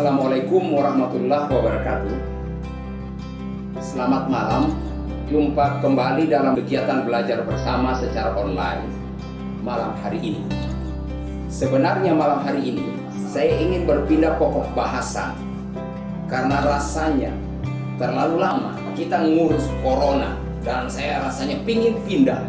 Assalamualaikum warahmatullahi wabarakatuh. Selamat malam. Jumpa kembali dalam kegiatan belajar bersama secara online malam hari ini. Sebenarnya malam hari ini saya ingin berpindah pokok bahasan karena rasanya terlalu lama kita ngurus corona dan saya rasanya pingin pindah.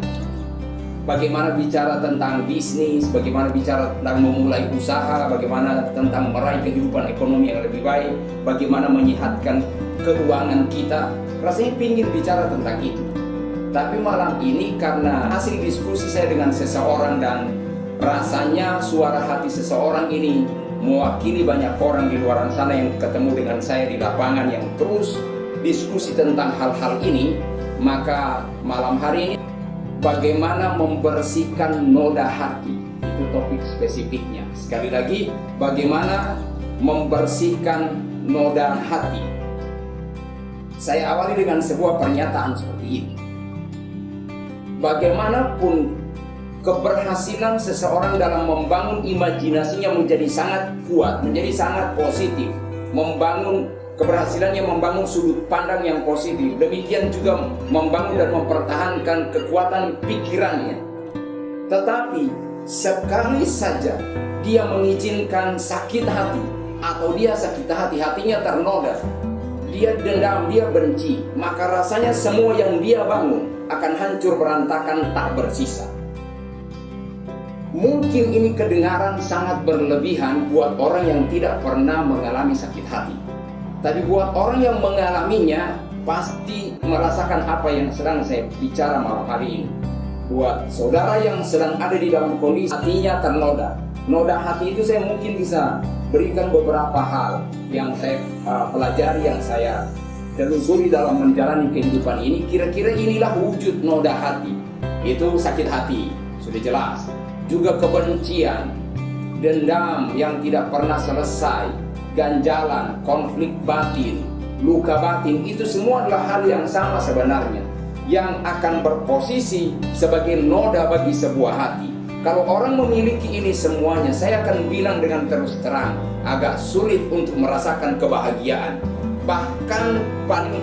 Bagaimana bicara tentang bisnis, bagaimana bicara tentang memulai usaha, bagaimana tentang meraih kehidupan ekonomi yang lebih baik, bagaimana menyehatkan keuangan kita. Rasanya ingin bicara tentang itu. Tapi malam ini karena hasil diskusi saya dengan seseorang dan rasanya suara hati seseorang ini mewakili banyak orang di luar sana yang ketemu dengan saya di lapangan yang terus diskusi tentang hal-hal ini, maka malam hari ini bagaimana membersihkan noda hati, itu topik spesifiknya. Sekali lagi, bagaimana membersihkan noda hati. Saya awali dengan sebuah pernyataan seperti ini. Bagaimanapun keberhasilan seseorang dalam membangun imajinasinya menjadi sangat kuat, menjadi sangat positif, keberhasilannya membangun sudut pandang yang positif, demikian juga membangun dan mempertahankan kekuatan pikirannya. Tetapi sekali saja dia mengizinkan sakit hati, atau dia sakit hati, hatinya ternoda, dia dendam, dia benci, maka rasanya semua yang dia bangun akan hancur berantakan, tak bersisa. Mungkin ini kedengaran sangat berlebihan buat orang yang tidak pernah mengalami sakit hati. Tapi buat orang yang mengalaminya pasti merasakan apa yang sedang saya bicara malam hari ini. Buat saudara yang sedang ada di dalam kondisi hatinya ternoda, noda hati itu saya mungkin bisa berikan beberapa hal yang saya pelajari, yang saya telusuri dalam menjalani kehidupan ini. Kira-kira inilah wujud noda hati. Itu sakit hati, sudah jelas. Juga kebencian, dendam yang tidak pernah selesai, ganjalan, konflik batin, luka batin, itu semua adalah hal yang sama sebenarnya, yang akan berposisi sebagai noda bagi sebuah hati. Kalau orang memiliki ini semuanya, saya akan bilang dengan terus terang, agak sulit untuk merasakan kebahagiaan. Bahkan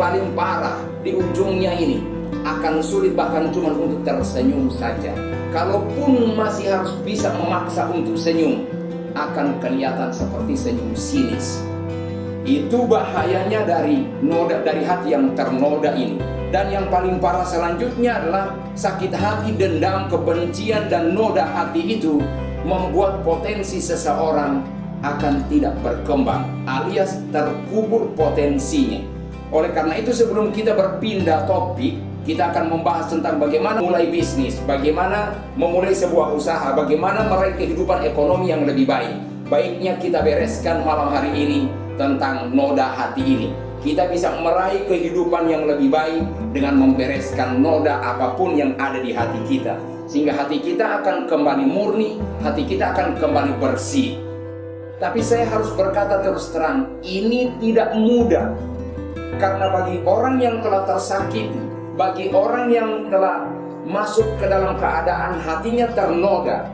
paling parah di ujungnya ini akan sulit bahkan cuma untuk tersenyum saja. Kalaupun masih harus bisa memaksa untuk senyum, akan kelihatan seperti senyum sinis. Itu bahayanya dari hati yang ternoda ini. Dan yang paling parah selanjutnya adalah sakit hati, dendam, kebencian, dan noda hati itu membuat potensi seseorang akan tidak berkembang, alias terkubur potensinya. Oleh karena itu, sebelum kita berpindah topik, kita akan membahas tentang bagaimana mulai bisnis, bagaimana memulai sebuah usaha, bagaimana meraih kehidupan ekonomi yang lebih baik. Baiknya kita bereskan malam hari ini tentang noda hati ini. Kita bisa meraih kehidupan yang lebih baik dengan membereskan noda apapun yang ada di hati kita. Sehingga hati kita akan kembali murni, hati kita akan kembali bersih. Tapi saya harus berkata terus terang, ini tidak mudah. Karena bagi orang yang telah tersakiti, bagi orang yang telah masuk ke dalam keadaan hatinya ternoda,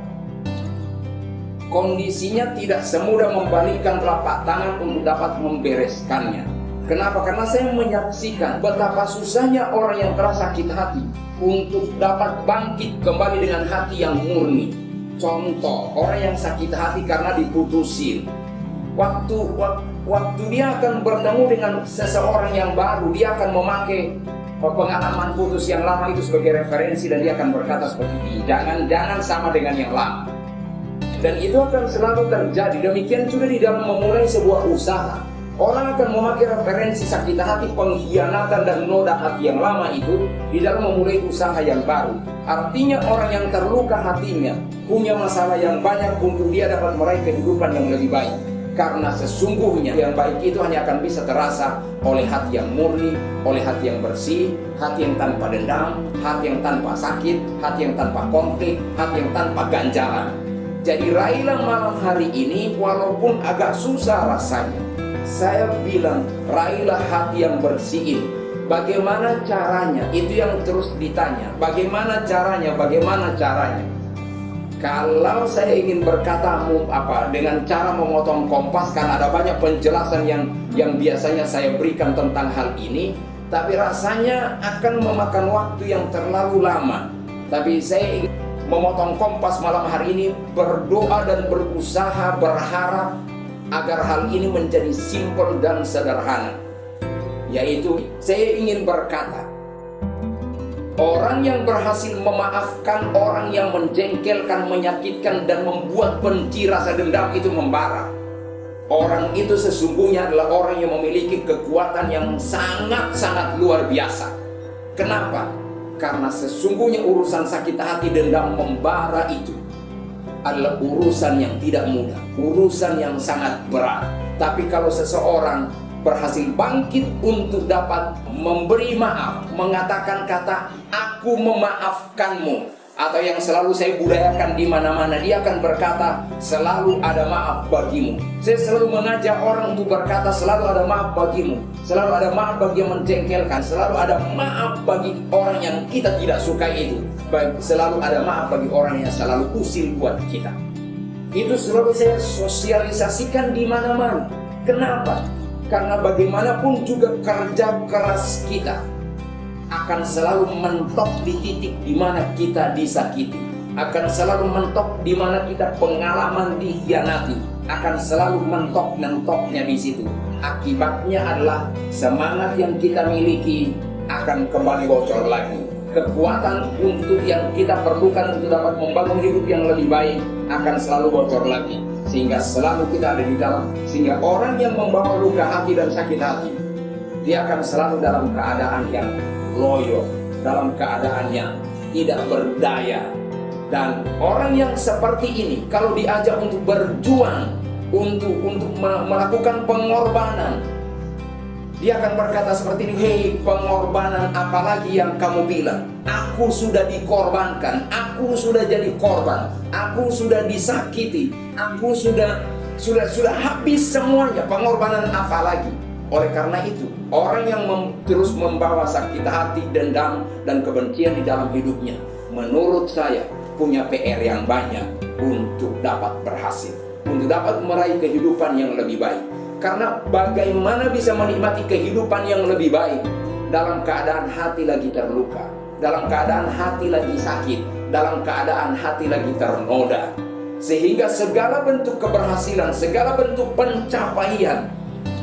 kondisinya tidak semudah membalikkan telapak tangan untuk dapat membereskannya. Kenapa? Karena saya menyaksikan betapa susahnya orang yang telah sakit hati untuk dapat bangkit kembali dengan hati yang murni. Contoh, orang yang sakit hati karena diputusin. Waktu dia akan bertemu dengan seseorang yang baru, dia akan memakai pengalaman putus yang lama itu sebagai referensi, dan dia akan berkata seperti ini, jangan sama dengan yang lama. Dan itu akan selalu terjadi. Demikian juga di dalam memulai sebuah usaha, orang akan memakai referensi sakit hati, pengkhianatan, dan noda hati yang lama itu di dalam memulai usaha yang baru. Artinya orang yang terluka hatinya punya masalah yang banyak untuk dia dapat meraih kehidupan yang lebih baik. Karena sesungguhnya yang baik itu hanya akan bisa terasa oleh hati yang murni, oleh hati yang bersih, hati yang tanpa dendam, hati yang tanpa sakit, hati yang tanpa konflik, hati yang tanpa ganjalan. Jadi raihlah malam hari ini walaupun agak susah rasanya. Saya bilang raihlah hati yang bersih ini. Bagaimana caranya? Itu yang terus ditanya. Bagaimana caranya? Bagaimana caranya? Kalau saya ingin berkata dengan cara memotong kompas, karena ada banyak penjelasan yang biasanya saya berikan tentang hal ini, tapi rasanya akan memakan waktu yang terlalu lama. Tapi saya ingin memotong kompas malam hari ini, berdoa dan berusaha berharap agar hal ini menjadi simpel dan sederhana. Yaitu saya ingin berkata, orang yang berhasil memaafkan orang yang menjengkelkan, menyakitkan, dan membuat benci rasa dendam itu membara, orang itu sesungguhnya adalah orang yang memiliki kekuatan yang sangat-sangat luar biasa. Kenapa? Karena sesungguhnya urusan sakit hati, dendam, membara itu adalah urusan yang tidak mudah, urusan yang sangat berat. Tapi kalau seseorang berhasil bangkit untuk dapat memberi maaf, mengatakan kata "aku memaafkanmu", atau yang selalu saya budayakan di mana-mana, dia akan berkata "selalu ada maaf bagimu". Saya selalu mengajak orang untuk berkata "selalu ada maaf bagimu", selalu ada maaf bagi yang menjengkelkan, selalu ada maaf bagi orang yang kita tidak suka itu, selalu ada maaf bagi orang yang selalu usil buat kita. Itu selalu saya sosialisasikan di mana-mana. Kenapa? Karena bagaimanapun juga kerja keras kita akan selalu mentok di titik di mana kita disakiti, akan selalu mentok di mana kita pengalaman dikhianati, akan selalu mentok-mentoknya di situ. Akibatnya adalah semangat yang kita miliki akan kembali bocor lagi. Kekuatan untuk yang kita perlukan untuk dapat membangun hidup yang lebih baik akan selalu bocor lagi. Sehingga selalu kita ada di dalam, sehingga orang yang membawa luka hati dan sakit hati, dia akan selalu dalam keadaan yang loyo, dalam keadaan yang tidak berdaya. Dan orang yang seperti ini, kalau diajak untuk berjuang, untuk melakukan pengorbanan, dia akan berkata seperti ini, "Hei, pengorbanan apalagi yang kamu bilang? Aku sudah dikorbankan, aku sudah jadi korban, aku sudah disakiti, aku sudah habis semuanya, pengorbanan apalagi?" Oleh karena itu, orang yang terus membawa sakit hati, dendam, dan kebencian di dalam hidupnya, menurut saya punya PR yang banyak untuk dapat berhasil, untuk dapat meraih kehidupan yang lebih baik. Karena bagaimana bisa menikmati kehidupan yang lebih baik dalam keadaan hati lagi terluka, dalam keadaan hati lagi sakit, dalam keadaan hati lagi ternoda. Sehingga segala bentuk keberhasilan, segala bentuk pencapaian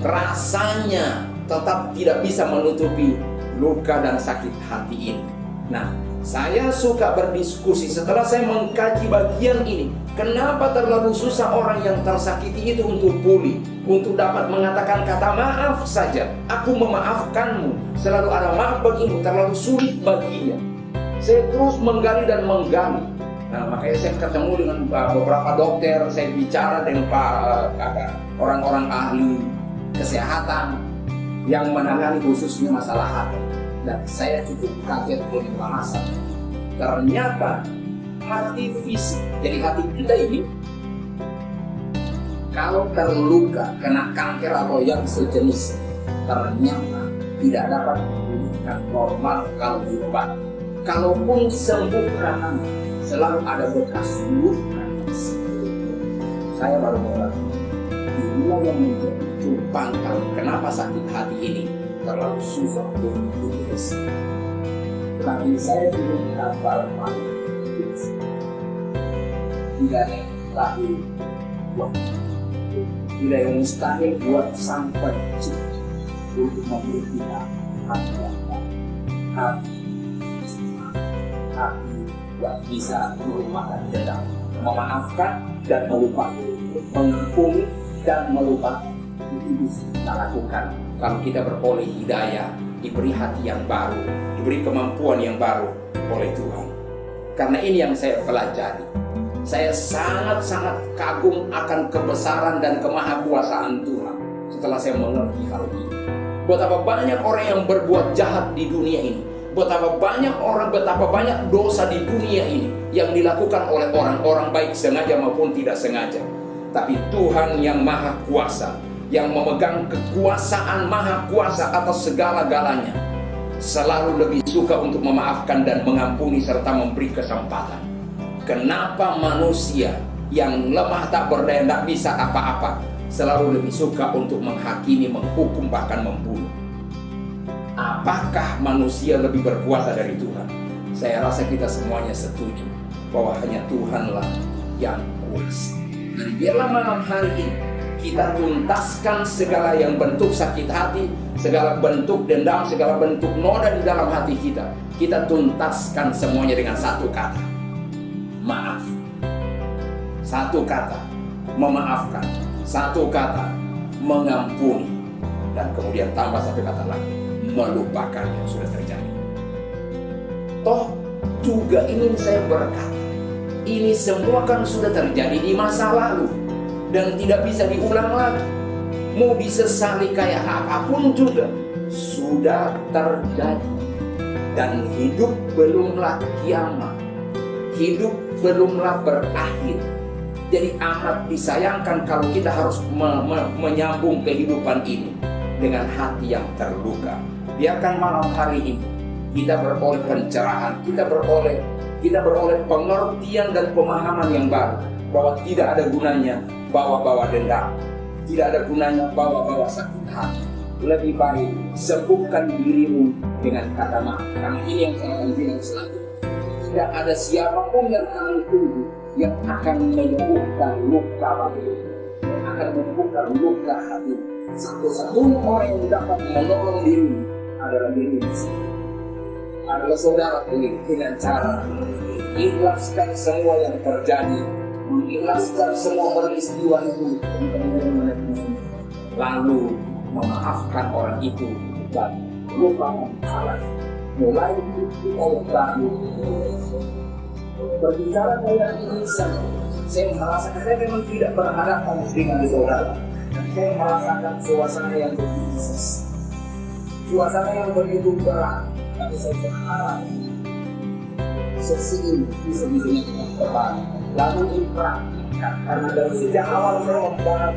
rasanya tetap tidak bisa menutupi luka dan sakit hati ini. Nah, saya suka berdiskusi setelah saya mengkaji bagian ini. Kenapa terlalu susah orang yang tersakiti itu untuk pulih, untuk dapat mengatakan kata maaf saja, "aku memaafkanmu", selalu ada maaf bagimu, terlalu sulit baginya. Saya terus menggali dan menggali. Nah, makanya saya ketemu dengan beberapa dokter, saya bicara dengan orang-orang ahli kesehatan yang menangani khususnya masalah hati. Dan saya cukup kaget oleh bahasannya. Ternyata hati fisik, jadi hati kita ini kalau terluka, kena kanker atau yang sejenis, ternyata tidak dapat diberikan normal kalau diobati. Kalaupun sembuh karena selalu ada bekas luka. Saya baru mengerti inilah yang menjadi pangkal kenapa sakit hati ini terlalu susah untuk dibereskan. Tapi saya belum hafal tidak yang mustahil buat, tidak yang mustahil buat sang pencipta untuk memberi kita hati yang baik, hati yang bisa melupakan dendam, memaafkan dan melupakan, mengampuni dan melupakan. Itu bisa kita lakukan kalau kita beroleh hidayah, diberi hati yang baru, diberi kemampuan yang baru oleh Tuhan. Karena ini yang saya pelajari. Saya sangat-sangat kagum akan kebesaran dan kemahakuasaan Tuhan setelah saya mengerti hal ini. Betapa banyak orang yang berbuat jahat di dunia ini, betapa banyak orang, betapa banyak dosa di dunia ini yang dilakukan oleh orang-orang baik sengaja maupun tidak sengaja. Tapi Tuhan yang maha kuasa, yang memegang kekuasaan maha kuasa atas segala-galanya, selalu lebih suka untuk memaafkan dan mengampuni serta memberi kesempatan. Kenapa manusia yang lemah tak berdaya, tak bisa apa-apa, selalu lebih suka untuk menghakimi, menghukum, bahkan membunuh? Apakah manusia lebih berkuasa dari Tuhan? Saya rasa kita semuanya setuju bahwa hanya Tuhanlah yang kuasa. Dan biarlah malam hari ini kita tuntaskan segala yang bentuk sakit hati, segala bentuk dendam, segala bentuk noda di dalam hati kita. Kita tuntaskan semuanya dengan satu kata: maaf. Satu kata: memaafkan. Satu kata: mengampuni. Dan kemudian tambah satu kata lagi: melupakan yang sudah terjadi. Toh juga ingin saya berkata, ini semua kan sudah terjadi di masa lalu dan tidak bisa diulang lagi. Mau disesali kayak apapun juga sudah terjadi. Dan hidup belumlah kiamat, hidup belumlah berakhir. Jadi amat disayangkan kalau kita harus menyambung kehidupan ini dengan hati yang terluka. Biarkan malam hari ini kita beroleh pencerahan, kita beroleh pengertian dan pemahaman yang baru, bahwa tidak ada gunanya bawa-bawa dendam, tidak ada gunanya bawa-bawa sakit hati. Lebih baik sembuhkan dirimu dengan kata maaf. Karena ini yang saya akan bilang selanjutnya. Tidak ada siapapun yang kamu tunggu yang akan menyembuhkan luka batin, yang akan menyembuhkan luka hati. Satu-satunya orang yang dapat menolong dirimu adalah dirimu sendiri, adalah saudara sendiri, dengan cara mengikhlaskan semua yang terjadi, mengikhlaskan semua peristiwa itu, lalu memaafkan orang itu dan lupakan salahnya. Mulai oleh kami berbicara dengan ini, saya merasakan saya memang tidak berhadapan dengan saudara. Saya merasakan suasana yang begitu suasana yang begitu berat. Tapi saya berharap sesi ini bisa dijadikan terbang, lalu dipraktikkan. Karena dari sejak awal saya membahas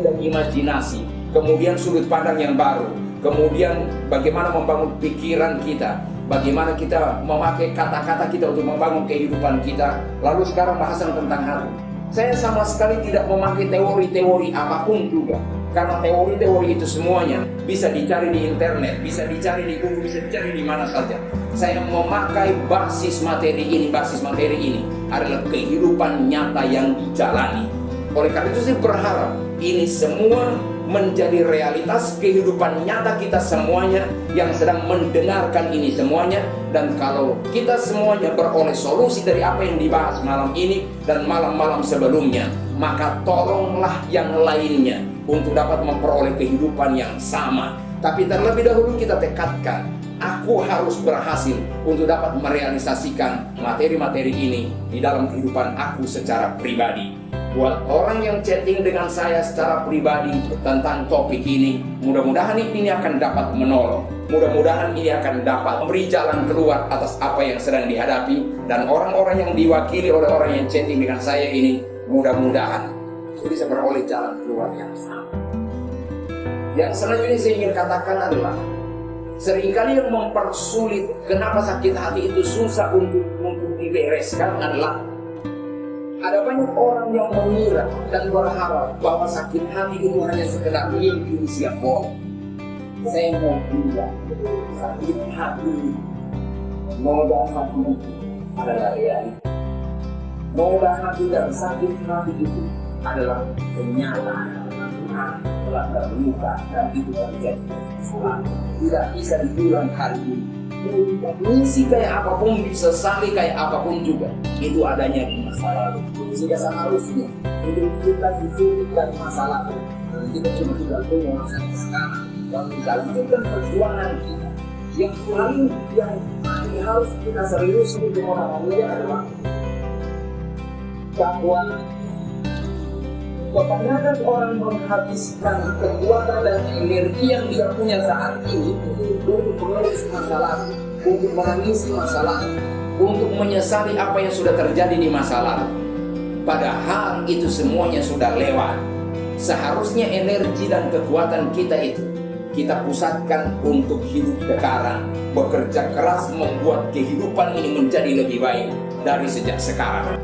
dan imajinasi, kemudian sudut pandang yang baru, kemudian bagaimana membangun pikiran kita, bagaimana kita memakai kata-kata kita untuk membangun kehidupan kita. Lalu sekarang bahasan tentang hati. Saya sama sekali tidak memakai teori-teori apapun juga, karena teori-teori itu semuanya bisa dicari di internet, bisa dicari di Google, bisa dicari di mana saja. Saya memakai basis materi ini adalah kehidupan nyata yang dijalani. Oleh karena itu saya berharap ini semua menjadi realitas kehidupan nyata kita semuanya yang sedang mendengarkan ini semuanya. Dan kalau kita semuanya beroleh solusi dari apa yang dibahas malam ini dan malam-malam sebelumnya, maka tolonglah yang lainnya untuk dapat memperoleh kehidupan yang sama. Tapi terlebih dahulu kita tekadkan, aku harus berhasil untuk dapat merealisasikan materi-materi ini di dalam kehidupan aku secara pribadi. Buat orang yang chatting dengan saya secara pribadi tentang topik ini, mudah-mudahan ini akan dapat menolong. Mudah-mudahan ini akan dapat memberi jalan keluar atas apa yang sedang dihadapi. Dan orang-orang yang diwakili oleh orang yang chatting dengan saya ini, mudah-mudahan bisa beroleh jalan keluar yang sama. Yang selanjutnya saya ingin katakan adalah, seringkali yang mempersulit kenapa sakit hati itu susah untuk dibereskan adalah ada banyak orang yang mengira dan berharap bahwa sakit hati itu hanya sekedar mimpi siap bohong. Saya mau bilang, sakit hati, noda hati itu adalah realita. Noda hati dan sakit hati itu adalah kenyataan. Telah terluka dan itu terjadi selalu. Tidak bisa diulang hari ini. Misi kayak apapun, disesali kayak apapun juga, itu adanya di masa lalu. Sehingga seharusnya hidup kita ditutup dari masa lalu. Kita cuma tidak punya masa sekarang. Dan kita lanjutkan perjuangan kita. Yang paling yang harus kita serius untuk orang muda adalah bahwa kebanyakan orang menghabiskan kekuatan dan energi yang dia punya saat ini untuk mengurus masalah, untuk menangisi masalah, untuk menyesali apa yang sudah terjadi di masa lalu. Padahal itu semuanya sudah lewat. Seharusnya energi dan kekuatan kita itu kita pusatkan untuk hidup sekarang, bekerja keras membuat kehidupan ini menjadi lebih baik dari sejak sekarang.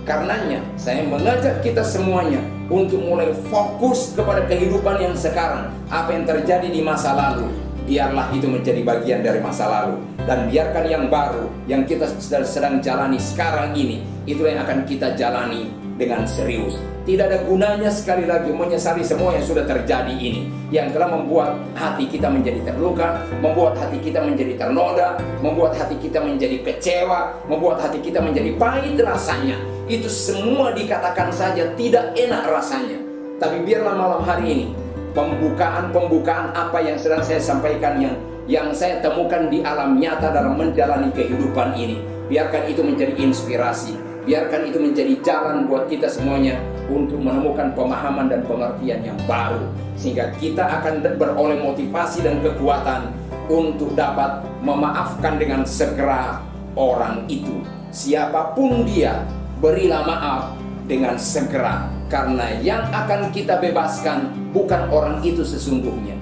Karenanya saya mengajak kita semuanya untuk mulai fokus kepada kehidupan yang sekarang. Apa yang terjadi di masa lalu, biarlah itu menjadi bagian dari masa lalu, dan biarkan yang baru yang kita sedang jalani sekarang ini, itulah yang akan kita jalani dengan serius. Tidak ada gunanya sekali lagi menyesali semua yang sudah terjadi ini, yang telah membuat hati kita menjadi terluka, membuat hati kita menjadi ternoda, membuat hati kita menjadi kecewa, membuat hati kita menjadi pahit rasanya. Itu semua dikatakan saja tidak enak rasanya. Tapi biarlah malam hari ini pembukaan apa yang sedang saya sampaikan, yang saya temukan di alam nyata dalam menjalani kehidupan ini, biarkan itu menjadi inspirasi, biarkan itu menjadi jalan buat kita semuanya untuk menemukan pemahaman dan pengertian yang baru, sehingga kita akan beroleh motivasi dan kekuatan untuk dapat memaafkan dengan segera orang itu. Siapapun dia, berilah maaf dengan segera, karena yang akan kita bebaskan bukan orang itu sesungguhnya,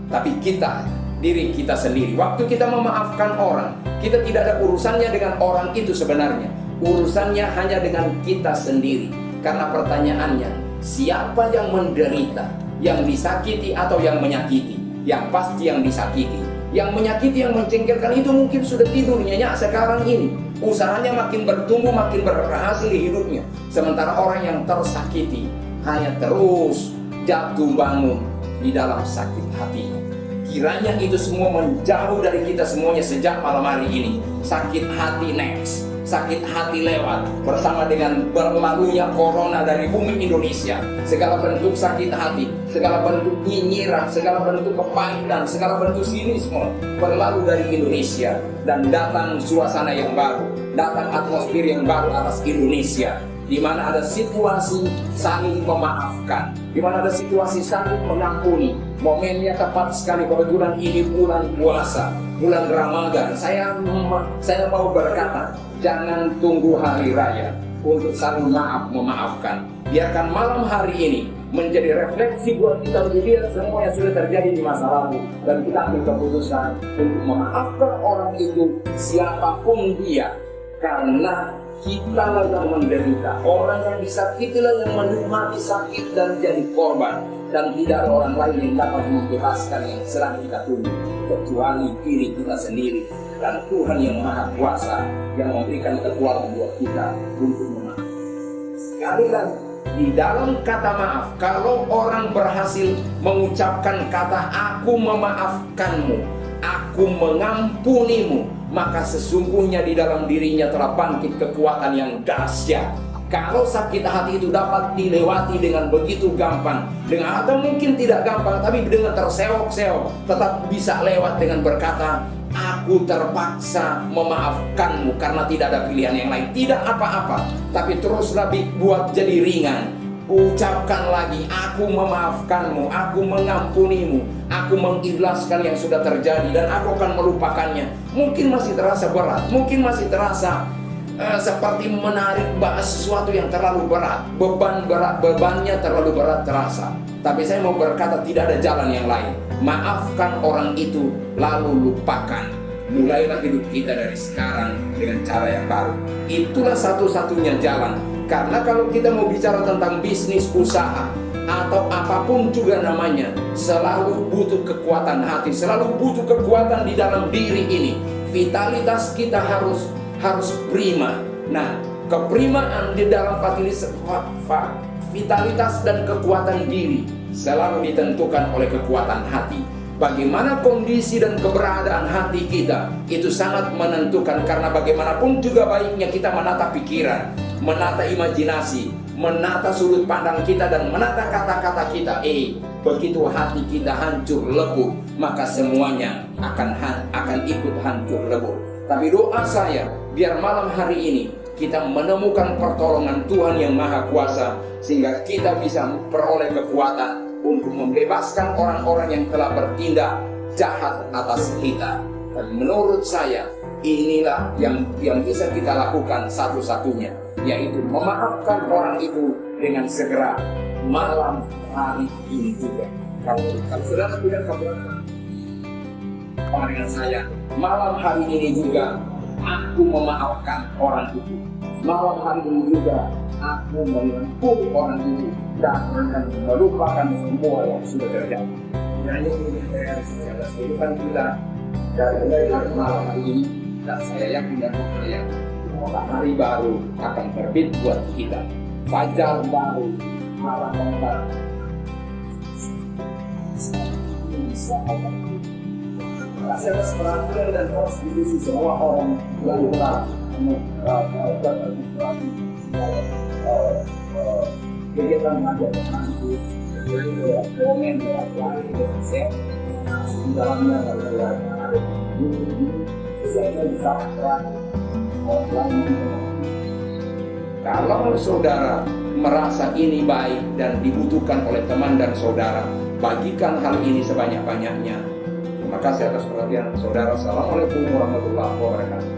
tapi kita, diri kita sendiri. Waktu kita memaafkan orang, kita tidak ada urusannya dengan orang itu sebenarnya. Urusannya hanya dengan kita sendiri. Karena pertanyaannya, siapa yang menderita? Yang disakiti atau yang menyakiti? Yang pasti yang disakiti. Yang menyakiti, yang mencengkelkan itu mungkin sudah tidur nyenyak sekarang ini. Usahanya makin bertumbuh, makin berhasil di hidupnya. Sementara orang yang tersakiti hanya terus jatuh bangun di dalam sakit hatinya. Kiranya itu semua menjauh dari kita semuanya sejak malam hari ini. Sakit hati next, sakit hati lewat bersama dengan berlalunya corona dari bumi Indonesia. Segala bentuk sakit hati, segala bentuk nyinyiran, segala bentuk kepahitan, segala bentuk sinisme berlalu dari Indonesia, dan datang suasana yang baru, datang atmosfer yang baru atas Indonesia, di mana ada situasi saling memaafkan, di mana ada situasi saling mengampuni. Momennya tepat sekali, kebetulan ini bulan puasa, bulan Ramadan. Saya mau berkata, jangan tunggu hari raya untuk saling memaafkan. Biarkan malam hari ini menjadi refleksi buat kita, lihat semua yang sudah terjadi di masa lalu, dan kita ambil keputusan untuk memaafkan orang itu, siapapun dia, karena kita yang menderita. Orang yang disakiti lah yang menikmati sakit dan jadi korban, dan tidak ada orang lain yang dapat membebaskan yang sedang kita tunggu kecuali diri kita sendiri dan Tuhan yang Maha Kuasa yang memberikan kekuatan buat kita untuk memaafkan. Sekali lagi, di dalam kata maaf, kalau orang berhasil mengucapkan kata aku memaafkanmu, aku mengampunimu, maka sesungguhnya di dalam dirinya telah bangkit kekuatan yang dahsyat. Kalau sakit hati itu dapat dilewati dengan begitu gampang, dengan atau mungkin tidak gampang, tapi dengan terseok-seok, tetap bisa lewat dengan berkata, aku terpaksa memaafkanmu karena tidak ada pilihan yang lain. Tidak apa-apa, tapi teruslah buat jadi ringan. Ucapkan lagi, aku memaafkanmu, aku mengampunimu, aku mengikhlaskan yang sudah terjadi, dan aku akan melupakannya. Mungkin masih terasa berat, mungkin masih terasa seperti menarik bahas sesuatu yang terlalu berat, bebannya terlalu berat terasa. Tapi saya mau berkata, tidak ada jalan yang lain. Maafkan orang itu, lalu lupakan. Mulailah hidup kita dari sekarang dengan cara yang baru. Itulah satu-satunya jalan. Karena kalau kita mau bicara tentang bisnis, usaha, atau apapun juga namanya, selalu butuh kekuatan hati, selalu butuh kekuatan di dalam diri ini. Vitalitas kita harus prima. Nah, keprimaan di dalam vitalitas dan kekuatan diri selalu ditentukan oleh kekuatan hati. Bagaimana kondisi dan keberadaan hati kita itu sangat menentukan, karena bagaimanapun juga baiknya kita menata pikiran, menata imajinasi, menata sudut pandang kita, dan menata kata-kata kita. Begitu hati kita hancur lebur, maka semuanya akan ikut hancur lebur. Tapi doa saya, biar malam hari ini kita menemukan pertolongan Tuhan yang Maha Kuasa, sehingga kita bisa peroleh kekuatan untuk membebaskan orang-orang yang telah bertindak jahat atas kita. Dan menurut saya, inilah yang bisa kita lakukan satu-satunya, yaitu memaafkan orang itu dengan segera malam hari ini juga. Kalau saudara tidak keberatan dengan saya, malam hari ini juga aku memaafkan orang itu. Malam hari ini juga aku mengampuni orang itu dan akan melupakan semua yang sudah terjadi. Hanya ini realisasi kehidupan kita dari hari malam hari ini, dan saya yakin dan percaya matahari baru akan terbit buat kita. Fajar baru, harapan baru. Saya harus perhatian dan harus diisi semua orang yang telah kegiatan mengajar nanti komen saya di dalamnya saya bisa kalau saudara merasa ini baik dan dibutuhkan oleh teman dan saudara, bagikan hal ini sebanyak-banyaknya. Terima kasih atas perhatian saudara. Assalamualaikum warahmatullahi wabarakatuh.